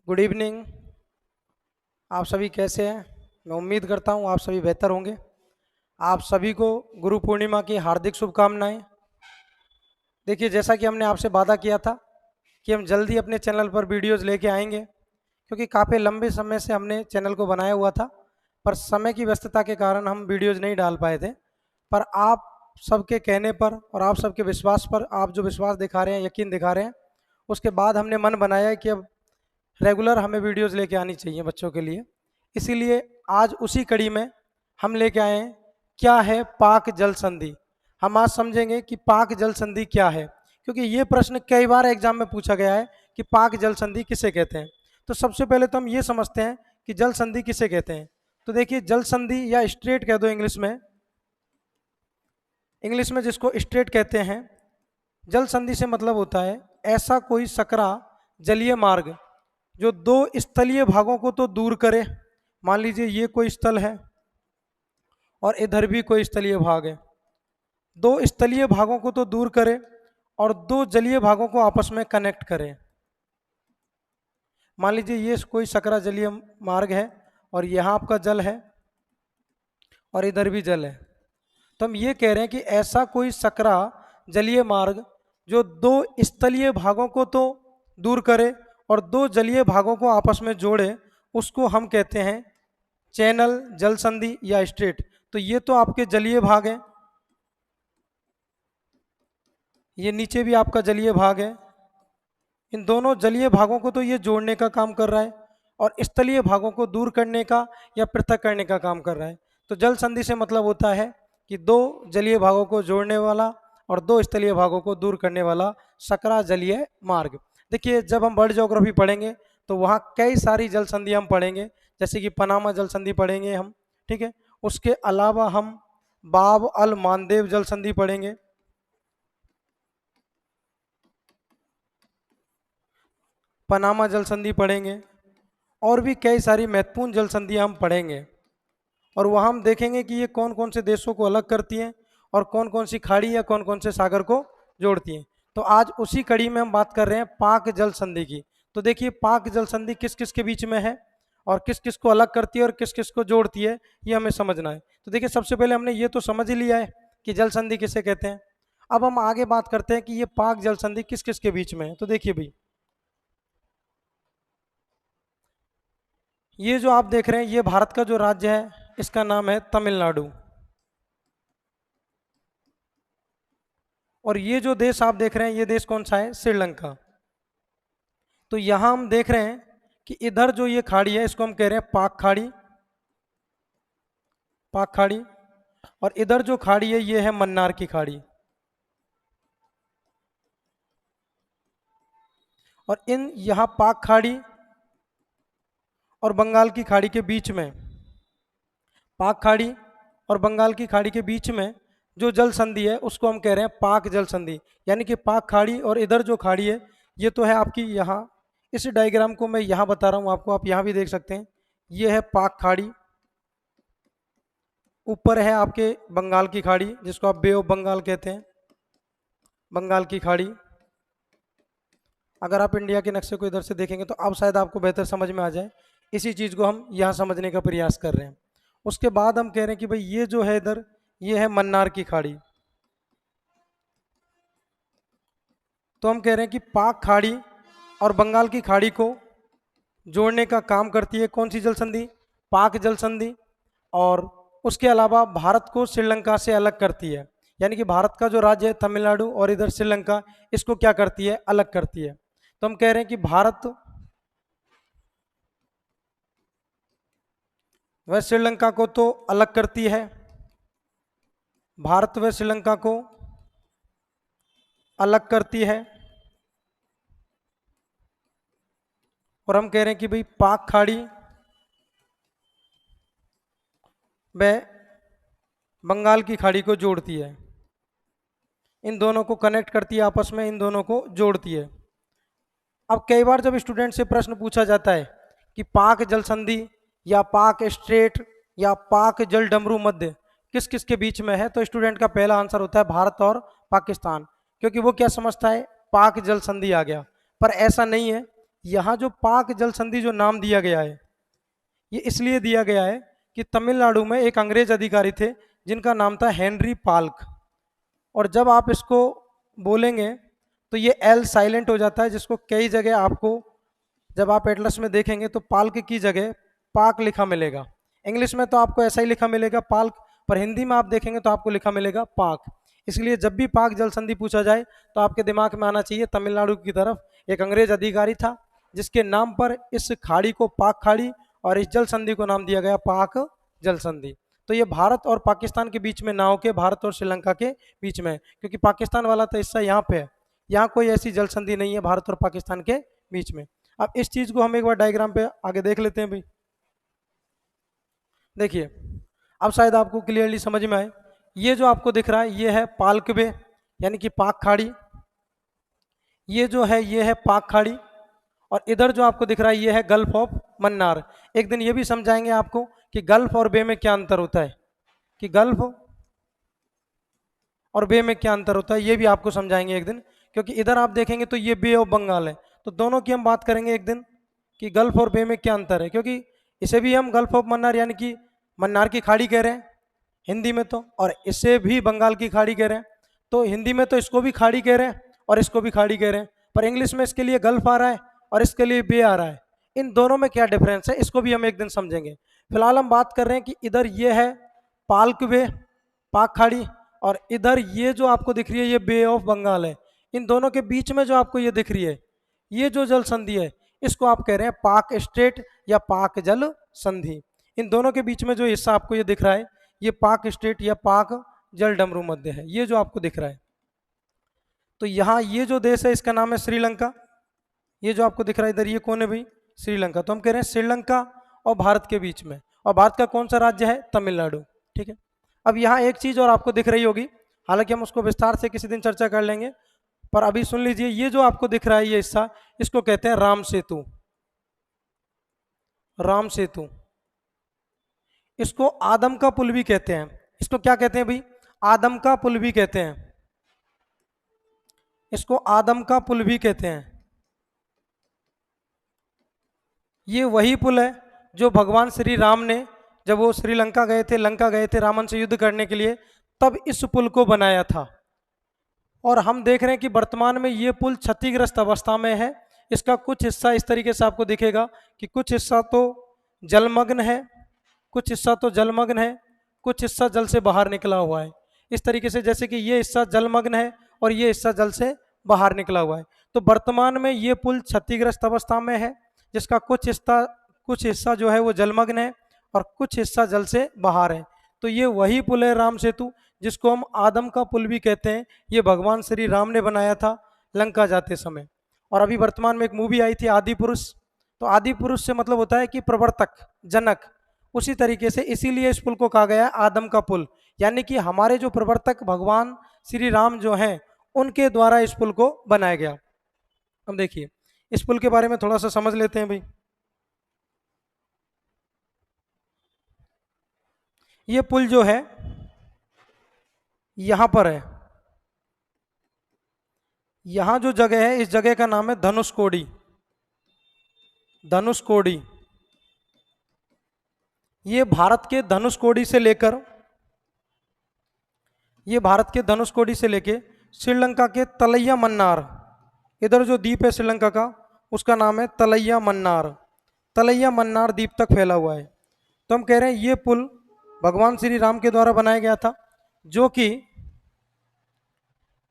Good evening. आप सभी कैसे हैं? मैं उम्मीद करता हूँ आप सभी बेहतर होंगे। आप सभी को गुरु पूर्णिमा की हार्दिक शुभकामनाएं। देखिए, जैसा कि हमने आपसे वादा किया था कि हम जल्दी अपने चैनल पर वीडियोस लेके आएंगे, क्योंकि काफ़ी लंबे समय से हमने चैनल को बनाया हुआ था, पर समय की व्यस्तता के कारण हम वीडियोस नहीं डाल पाए थे। पर आप सबके कहने पर और आप सबके विश्वास पर, आप जो विश्वास दिखा रहे हैं, यकीन दिखा रहे हैं, उसके बाद हमने मन बनाया है कि अब रेगुलर हमें वीडियोस लेके आनी चाहिए बच्चों के लिए। इसीलिए आज उसी कड़ी में हम लेके आए हैं, क्या है पाक जल संधि। हम आज समझेंगे कि पाक जल संधि क्या है, क्योंकि ये प्रश्न कई बार एग्जाम में पूछा गया है कि पाक जल संधि किसे कहते हैं। तो सबसे पहले तो हम ये समझते हैं कि जल संधि किसे कहते हैं। तो देखिए, जल संधि या स्ट्रेट कह दो इंग्लिश में जिसको स्ट्रेट कहते हैं, जल संधि से मतलब होता है ऐसा कोई सकरा जलीय मार्ग जो दो स्थलीय भागों को तो दूर करे। मान लीजिए ये कोई स्थल है और इधर भी कोई स्थलीय भाग है, दो स्थलीय भागों को तो दूर करे और दो जलीय भागों को आपस में कनेक्ट करे। मान लीजिए ये कोई सकरा जलीय मार्ग है और यहाँ आपका जल है और इधर भी जल है। तो हम ये कह रहे हैं कि ऐसा कोई सकरा जलीय मार्ग जो दो स्थलीय भागों को तो दूर करे और दो जलीय भागों को आपस में जोड़े, उसको हम कहते हैं चैनल, जल संधि या स्ट्रेट। तो ये तो आपके जलीय भाग हैं, ये नीचे भी आपका जलीय भाग है। इन दोनों जलीय भागों को तो ये जोड़ने का काम कर रहा है और स्थलीय भागों को दूर करने का या पृथक करने का काम कर रहा है। तो जल संधि से मतलब होता है कि दो जलीय भागों को जोड़ने वाला और दो स्थलीय भागों को दूर करने वाला सकरा जलीय मार्ग। देखिए, जब हम वर्ल्ड ज्योग्राफी पढ़ेंगे तो वहाँ कई सारी जल संधि हम पढ़ेंगे, जैसे कि पनामा जल संधि पढ़ेंगे हम, ठीक है। उसके अलावा हम बाब अल मानदेव जल संधि पढ़ेंगे, पनामा जल संधि पढ़ेंगे, और भी कई सारी महत्वपूर्ण जल संधियाँ हम पढ़ेंगे। और वहाँ हम देखेंगे कि ये कौन कौन से देशों को अलग करती हैं और कौन कौन सी खाड़ी या कौन कौन से सागर को जोड़ती हैं। तो आज उसी कड़ी में हम बात कर रहे हैं पाक जल संधि की। तो देखिए, पाक जल संधि किस किस के बीच में है और किस किस को अलग करती है और किस किस को जोड़ती है, ये हमें समझना है। तो देखिए, सबसे पहले हमने ये तो समझ ही लिया है कि जल संधि किसे कहते हैं। अब हम आगे बात करते हैं कि ये पाक जल संधि किस किस के बीच में है। तो देखिए भाई, ये जो आप देख रहे हैं, ये भारत का जो राज्य है, इसका नाम है तमिलनाडु। और ये जो देश आप देख रहे हैं, ये देश कौन सा है? श्रीलंका। तो यहां हम देख रहे हैं कि इधर जो ये खाड़ी है, इसको हम कह रहे हैं पाक खाड़ी, पाक खाड़ी। और इधर जो खाड़ी है, ये है मन्नार की खाड़ी। और इन यहां पाक खाड़ी और बंगाल की खाड़ी के बीच में, पाक खाड़ी और बंगाल की खाड़ी के बीच में जो जल संधि है, उसको हम कह रहे हैं पाक जल संधि। यानी कि पाक खाड़ी और इधर जो खाड़ी है, ये तो है आपकी यहाँ, इस डायग्राम को मैं यहाँ बता रहा हूँ आपको, आप यहाँ भी देख सकते हैं। ये है पाक खाड़ी, ऊपर है आपके बंगाल की खाड़ी जिसको आप बे ऑफ बंगाल कहते हैं, बंगाल की खाड़ी। अगर आप इंडिया के नक्शे को इधर से देखेंगे तो अब शायद आपको बेहतर समझ में आ जाए। इसी चीज़ को हम यहाँ समझने का प्रयास कर रहे हैं। उसके बाद हम कह रहे हैं कि भाई ये जो है इधर, ये है मन्नार की खाड़ी। तो हम कह रहे हैं कि पाक खाड़ी और बंगाल की खाड़ी को जोड़ने का काम करती है कौन सी जल संधि? पाक जल संधि। और उसके अलावा भारत को श्रीलंका से अलग करती है। यानी कि भारत का जो राज्य है तमिलनाडु और इधर श्रीलंका, इसको क्या करती है? अलग करती है। तो हम कह रहे हैं कि भारत व श्रीलंका को तो अलग करती है, भारत व श्रीलंका को अलग करती है। और हम कह रहे हैं कि भाई पाक खाड़ी व बंगाल की खाड़ी को जोड़ती है, इन दोनों को कनेक्ट करती है आपस में, इन दोनों को जोड़ती है। अब कई बार जब स्टूडेंट से प्रश्न पूछा जाता है कि पाक जल संधि या पाक स्ट्रेट या पाक जल डमरू मध्य किस किस के बीच में है, तो स्टूडेंट का पहला आंसर होता है भारत और पाकिस्तान, क्योंकि वो क्या समझता है? पाक जल संधि आ गया। पर ऐसा नहीं है, यहाँ जो पाक जल संधि जो नाम दिया गया है, ये इसलिए दिया गया है कि तमिलनाडु में एक अंग्रेज अधिकारी थे जिनका नाम था हेनरी पाल्क। और जब आप इसको बोलेंगे तो ये एल साइलेंट हो जाता है, जिसको कई जगह आपको जब आप एटलस में देखेंगे तो पाल्क की जगह पाक लिखा मिलेगा। इंग्लिश में तो आपको ऐसा ही लिखा मिलेगा पाल्क, पर हिंदी में आप देखेंगे तो आपको लिखा मिलेगा पाक। इसलिए जब भी पाक जल संधि पूछा जाए तो आपके दिमाग में आना चाहिए तमिलनाडु की तरफ एक अंग्रेज अधिकारी था जिसके नाम पर इस खाड़ी को पाक खाड़ी और इस जल संधि को नाम दिया गया पाक जल संधि। तो ये भारत और पाकिस्तान के बीच में ना होके भारत और श्रीलंका के बीच में है, क्योंकि पाकिस्तान वाला तो हिस्सा यहाँ पे है, यहाँ कोई ऐसी जल संधि नहीं है भारत और पाकिस्तान के बीच में। अब इस चीज को हम एक बार डायग्राम पे आगे देख लेते हैं भाई। देखिए अब शायद आपको क्लियरली समझ में आए। ये जो आपको दिख रहा है ये है पाल्क बे यानी कि पाक खाड़ी, ये जो है ये है पाक खाड़ी, और इधर जो आपको दिख रहा है ये है गल्फ ऑफ मन्नार। एक दिन ये भी समझाएंगे आपको कि गल्फ और बे में क्या अंतर होता है, कि गल्फ और बे में क्या अंतर होता है ये भी आपको समझाएंगे एक दिन, क्योंकि इधर आप देखेंगे तो ये बे ऑफ बंगाल है, तो दोनों की हम बात करेंगे एक दिन कि गल्फ और बे में क्या अंतर है, क्योंकि इसे भी हम गल्फ ऑफ मन्नार यानी कि मन्नार की खाड़ी कह रहे हैं हिंदी में तो, और इसे भी बंगाल की खाड़ी कह रहे हैं। तो हिंदी में तो इसको भी खाड़ी कह रहे हैं और इसको भी खाड़ी कह रहे हैं, पर इंग्लिश में इसके लिए गल्फ आ रहा है और इसके लिए बे आ रहा है। इन दोनों में क्या डिफरेंस है इसको भी हम एक दिन समझेंगे। फिलहाल हम बात कर रहे हैं कि इधर ये है पाल्क बे पाक खाड़ी, और इधर ये जो आपको दिख रही है ये बे ऑफ बंगाल है। इन दोनों के बीच में जो आपको ये दिख रही है ये जो जल संधि है इसको आप कह रहे हैं पाक स्ट्रेट या पाक जल संधि। इन दोनों के बीच में जो हिस्सा आपको ये दिख रहा है ये पाक स्ट्रेट या पाक जल डमरू मध्य है, ये जो आपको दिख रहा है। तो यहाँ ये जो देश है इसका नाम है श्रीलंका, ये जो आपको दिख रहा है इधर ये कौन है भाई, श्रीलंका। तो हम कह रहे हैं श्रीलंका और भारत के बीच में, और भारत का कौन सा राज्य है, तमिलनाडु। ठीक है, अब यहाँ एक चीज और आपको दिख रही होगी, हालांकि हम उसको विस्तार से किसी दिन चर्चा कर लेंगे, पर अभी सुन लीजिए। ये जो आपको दिख रहा है ये हिस्सा इसको कहते हैं राम सेतु। राम सेतु, इसको आदम का पुल भी कहते हैं। इसको क्या कहते हैं भाई, आदम का पुल भी कहते हैं, इसको आदम का पुल भी कहते हैं। ये वही पुल है जो भगवान श्री राम ने जब वो श्रीलंका गए थे, लंका गए थे रावण से युद्ध करने के लिए, तब इस पुल को बनाया था। और हम देख रहे हैं कि वर्तमान में ये पुल क्षतिग्रस्त अवस्था में है। इसका कुछ हिस्सा इस तरीके से आपको दिखेगा कि कुछ हिस्सा तो जलमग्न है, कुछ हिस्सा तो जलमग्न है, कुछ हिस्सा जल से बाहर निकला हुआ है। इस तरीके से जैसे कि ये हिस्सा जलमग्न है और ये हिस्सा जल से बाहर निकला हुआ है। तो वर्तमान में ये पुल क्षतिग्रस्त अवस्था में है, जिसका कुछ हिस्सा जो है वो जलमग्न है और कुछ हिस्सा जल से बाहर है। तो ये वही पुल है राम सेतु, जिसको हम आदम का पुल भी कहते हैं। ये भगवान श्री राम ने बनाया था लंका जाते समय। और अभी वर्तमान में एक मूवी आई थी आदि पुरुष, तो आदि पुरुष से मतलब होता है कि प्रवर्तक, जनक। उसी तरीके से इसीलिए इस पुल को कहा गया है आदम का पुल, यानी कि हमारे जो प्रवर्तक भगवान श्री राम जो हैं उनके द्वारा इस पुल को बनाया गया। अब देखिए इस पुल के बारे में थोड़ा सा समझ लेते हैं भाई। ये पुल जो है यहां पर है, यहां जो जगह है इस जगह का नाम है धनुषकोडी। धनुषकोडी, ये भारत के धनुषकोडी से लेकर, ये भारत के धनुषकोडी से लेके श्रीलंका के तलैया मन्नार, इधर जो द्वीप है श्रीलंका का उसका नाम है तलैया मन्नार। तलैया मन्नार द्वीप तक फैला हुआ है। तो हम कह रहे हैं ये पुल भगवान श्री राम के द्वारा बनाया गया था, जो कि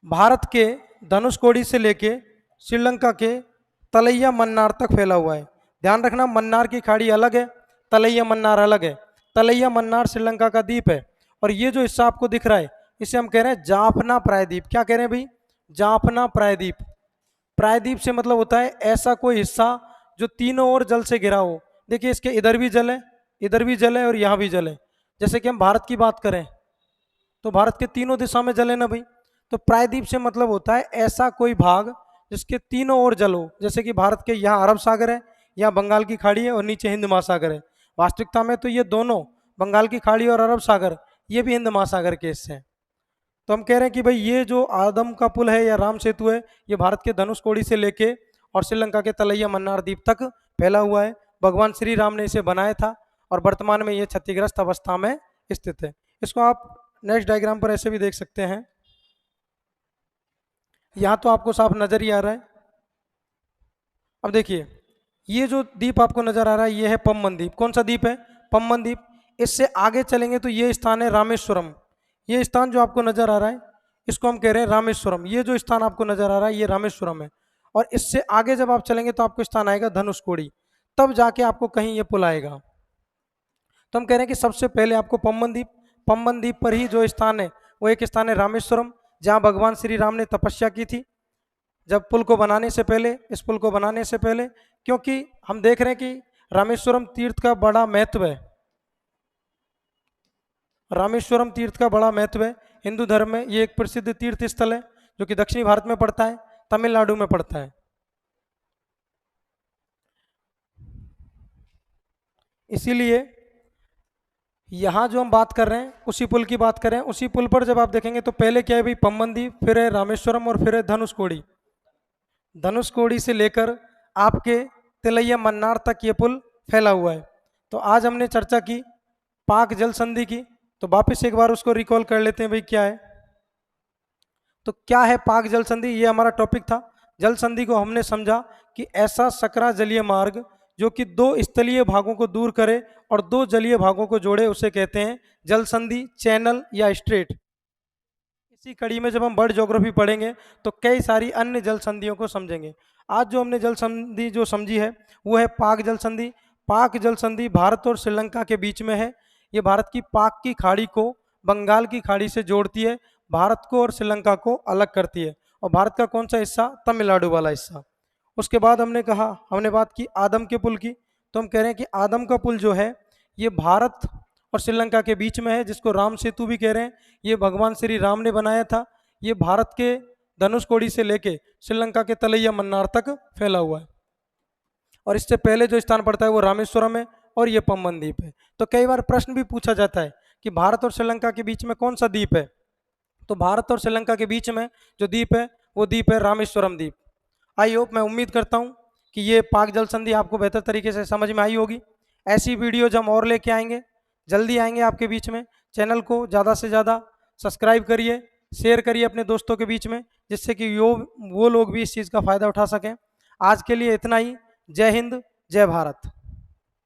भारत के धनुषकोडी से लेके श्रीलंका के तलैया मन्नार तक फैला हुआ है। ध्यान रखना मन्नार की खाड़ी अलग है, तलैया मन्नार अलग है। तलैया मन्नार श्रीलंका का द्वीप है, और ये जो हिस्सा आपको दिख रहा है इसे हम कह रहे हैं जाफना प्रायद्वीप। क्या कह रहे हैं भाई, जाफना प्रायद्वीप। प्रायद्वीप से मतलब होता है ऐसा कोई हिस्सा जो तीनों ओर जल से घिरा हो। देखिए इसके इधर भी जल है, इधर भी जल है और यहाँ भी जल है। जैसे कि हम भारत की बात करें तो भारत के तीनों दिशा में जल है ना भाई। तो प्रायद्वीप से मतलब होता है ऐसा कोई भाग जिसके तीनों ओर जल हो, जैसे कि भारत के यहाँ अरब सागर है, यहाँ बंगाल की खाड़ी है और नीचे हिंद महासागर है। वास्तविकता में तो ये दोनों बंगाल की खाड़ी और अरब सागर ये भी हिंद महासागर के हिस्से हैं। तो हम कह रहे हैं कि भाई ये जो आदम का पुल है या राम सेतु है ये भारत के धनुषकोडी से लेके और श्रीलंका के तलैया मन्नार द्वीप तक फैला हुआ है। भगवान श्री राम ने इसे बनाया था और वर्तमान में ये क्षतिग्रस्त अवस्था में स्थित है। इसको आप नेक्स्ट डायग्राम पर ऐसे भी देख सकते हैं। यहाँ तो आपको साफ नजर ही आ रहा है। अब देखिए, ये जो द्वीप आपको नजर आ रहा है ये है पम्बन द्वीप। कौन सा द्वीप है? पम्बन द्वीप। इससे आगे चलेंगे तो ये स्थान है रामेश्वरम। ये स्थान जो आपको नजर आ रहा है इसको हम कह रहे हैं रामेश्वरम। ये जो स्थान आपको नजर आ रहा है ये रामेश्वरम है। और इससे आगे जब आप चलेंगे तो आपको स्थान आएगा धनुषकोडी, तब जाके आपको कहीं ये पुल आएगा। तो हम कह रहे हैं कि सबसे पहले आपको पम्बन द्वीप पर ही जो स्थान है वो एक स्थान है रामेश्वरम, जहाँ भगवान श्री राम ने तपस्या की थी जब पुल को बनाने से पहले, इस पुल को बनाने से पहले। क्योंकि हम देख रहे हैं कि रामेश्वरम तीर्थ का बड़ा महत्व है। रामेश्वरम तीर्थ का बड़ा महत्व है हिंदू धर्म में। ये एक प्रसिद्ध तीर्थ स्थल है जो कि दक्षिणी भारत में पड़ता है, तमिलनाडु में पड़ता है। इसीलिए यहाँ जो हम बात कर रहे हैं उसी पुल की बात कर रहे हैं। उसी पुल पर जब आप देखेंगे तो पहले क्या है भाई, पम्बन द्वीप, फिर है रामेश्वरम और फिर है धनुषकोडी। धनुषकोडी से लेकर आपके तिलैया मन्नार तक ये पुल फैला हुआ है। तो आज हमने चर्चा की पाक जल संधि की, तो वापस एक बार उसको रिकॉल कर लेते हैं भाई क्या है। तो क्या है पाक जल संधि, ये हमारा टॉपिक था। जल संधि को हमने समझा कि ऐसा सकरा जलीय मार्ग जो कि दो स्थलीय भागों को दूर करे और दो जलीय भागों को जोड़े, उसे कहते हैं जल संधि, चैनल या स्ट्रेट। इसी कड़ी में जब हम वर्ल्ड ज्योग्राफी पढ़ेंगे तो कई सारी अन्य जल संधियों को समझेंगे। आज जो हमने जल संधि जो समझी है वो है पाक जल संधि। पाक जल संधि भारत और श्रीलंका के बीच में है। ये भारत की पाक की खाड़ी को बंगाल की खाड़ी से जोड़ती है, भारत को और श्रीलंका को अलग करती है। और भारत का कौन सा हिस्सा? तमिलनाडु वाला हिस्सा। उसके बाद हमने बात की आदम के पुल की। तो हम कह रहे हैं कि आदम का पुल जो है ये भारत और श्रीलंका के बीच में है, जिसको राम सेतु भी कह रहे हैं। ये भगवान श्री राम ने बनाया था। ये भारत के धनुषकोडी से लेके श्रीलंका के तलैया मन्नार तक फैला हुआ है। और इससे पहले जो स्थान पड़ता है वो रामेश्वरम है और ये पम्बन द्वीप है। तो कई बार प्रश्न भी पूछा जाता है कि भारत और श्रीलंका के बीच में कौन सा द्वीप है? तो भारत और श्रीलंका के बीच में जो द्वीप है वो द्वीप है रामेश्वरम द्वीप। आई होप, मैं उम्मीद करता हूँ कि ये पाक जल संधि आपको बेहतर तरीके से समझ में आई होगी। ऐसी वीडियो जब हम और लेके आएंगे, जल्दी आएंगे आपके बीच में। चैनल को ज़्यादा से ज़्यादा सब्सक्राइब करिए, शेयर करिए अपने दोस्तों के बीच में, जिससे कि वो लोग भी इस चीज़ का फ़ायदा उठा सकें। आज के लिए इतना ही। जय हिंद, जय भारत।